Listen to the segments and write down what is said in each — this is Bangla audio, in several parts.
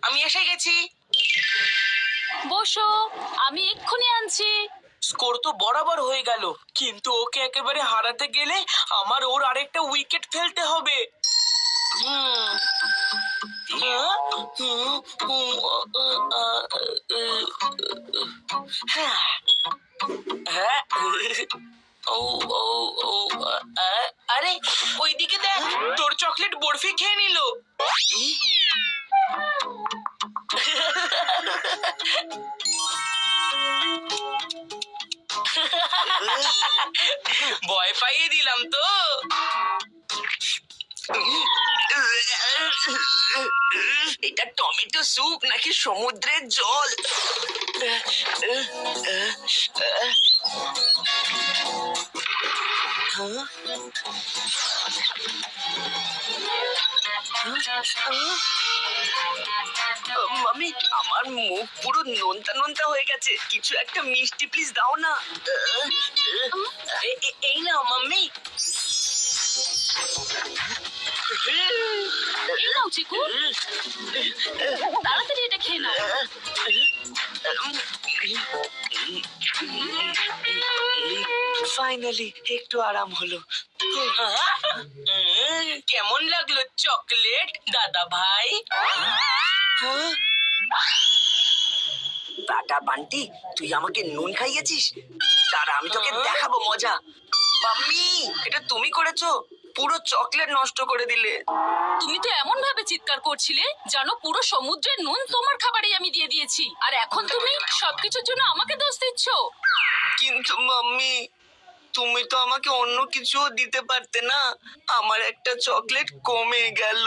আমি এসে গেছি। বসো, আমি এক্ষুনি আনছি। স্কোর তো বরাবর হয়ে গেল, কিন্তু ওকে একেবারে হারাতে গেলে আমার ওর আরেকটা উইকেট ফেলতে হবে। হ্যাঁ, ও ও ও আরে ওইদিকে দেখ, তোর চকলেট বরফি খেয়ে নিল। ভয় পাইয়ে দিলাম তো। এটা টমেটো স্যুপ নাকি সমুদ্রের জল? মামি, আমার মুখ পুরো নোনতা নোনতা হয়ে গেছে, কিছু একটা মিষ্টি প্লিজ দাও না। এই নাও মাম্মি। এই নাও চিকু, তাড়াতাড়ি এটা খেয়ে নাও। ফাইনালি একটু আরাম হলো। কেমন লাগলো চকলেট দাদা ভাই? দাদা বান্টি, তুই আমাকে নুন খাইয়েছিস? দাঁড়া, আমি তোকে দেখাবো মজা। মাম্মি, এটা তুমি করেছো? পুরো চকলেট নষ্ট করে দিলে। তুমি তো এমন ভাবে চিৎকার করছিলে জানো পুরো সমুদ্রের নুন তোমার খাবারেই আমি দিয়ে দিয়েছি, আর এখন তুমি সবকিছুর জন্য আমাকে দোষ দিচ্ছ। কিন্তু মাম্মি, তুমি তো আমাকে অন্য কিছুও দিতে পারতে না? আমার একটা চকলেট কমে গেল।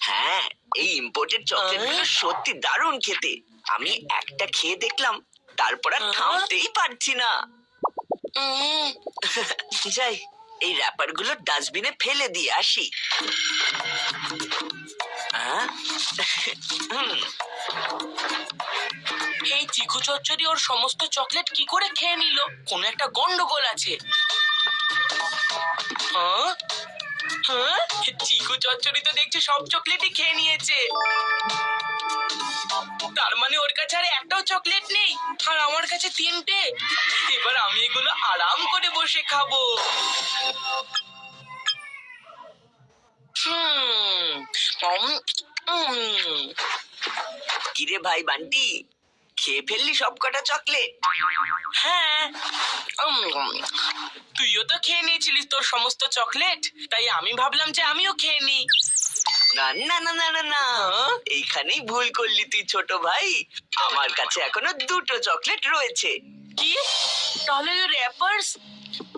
হ্যাঁ, এই ইম্পোর্টেড চকলেটগুলো সত্যি দারুণ খেতে। আমি একটা খেয়ে দেখলাম, তারপর আর থামতেই পারছি না। যাই, এই র্যাপারগুলো ডাস্টবিনে ফেলে দিয়ে আসি। এই চিকু চচ্চড়ি ওর সমস্ত চকলেট কি করে খেয়ে নিল? কোনো একটা গন্ডগোল আছে। চিকু চচ্চড়ি তো দেখছি সব চকলেটই খেয়ে নিয়েছে। তার মানে ওর কাছে আর একটাও চকলেট নেই, আর আমার কাছে 3টে। এবার আমি এগুলো আরাম করে বসে খাবো। কিরে ভাই বান্টি, খেয়ে ফেললি সব কটা চকলেট? হ্যাঁ, তুইও তো খেয়ে নিয়েছিলিস তোর সমস্ত চকলেট, তাই আমি ভাবলাম যে আমিও খেয়ে নি। না না না না না না, এইখানেই ভুল করলি তুই ছোট ভাই। আমার কাছে এখনো 2টো চকলেট রয়েছে। কি? তাহলে র্যাপার্স?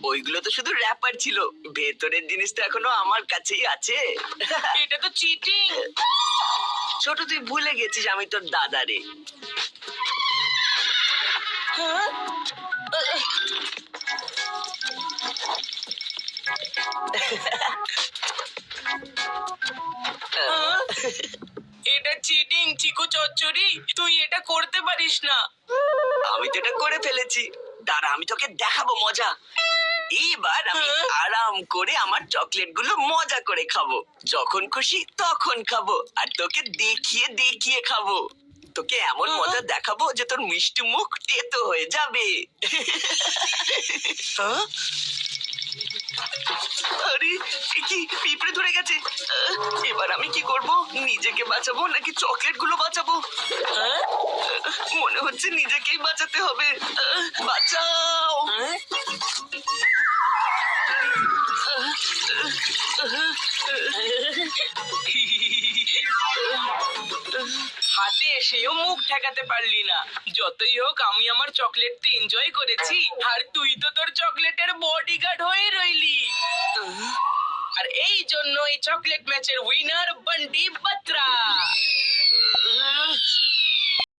ওইগুলো তো শুধু র্যাপার ছিল, ভেতরের জিনিস তো এখনো আমার কাছেই আছে। এটা তো চিটিং। ছোট, তুই ভুলে গেছিস আমি তোর দাদা রে। এটা চিটিং চিকু চচ্চড়ি, তুই এটা করতে পারিস না। আমি তো এটা করে ফেলেছি, দাঁড়া আমি তোকে দেখাবো মজা। এবার আমি আরাম করে আমার চকলেট গুলো মজা করে খাবো, যখন খুশি তখন খাবো, আর তোকে দেখিয়ে দেখিয়ে খাবো। তোকে এমন মজা দেখাবো যে তোর মিষ্টি মুখ তেতো হয়ে যাবে। আরে কি পিঁপড়ে ধরে গেছে! এবার আমি কি করব? নিজেকে বাঁচাবো নাকি চকলেট গুলো বাঁচাবো? মনে হচ্ছে নিজেকেই বাঁচাতে হবে। বাঁচাও! হাতে এসেও মুখ ঠেকাতে পারলি না। যতই হোক আমি আমার চকলেটটা এনজয় করেছি, আর তুই তো তোর চকলেটের বডিগার্ড হয়ে রইলি। আর এই জন্য এই চকলেট ম্যাচের উইনার বান্টি বাত্রা।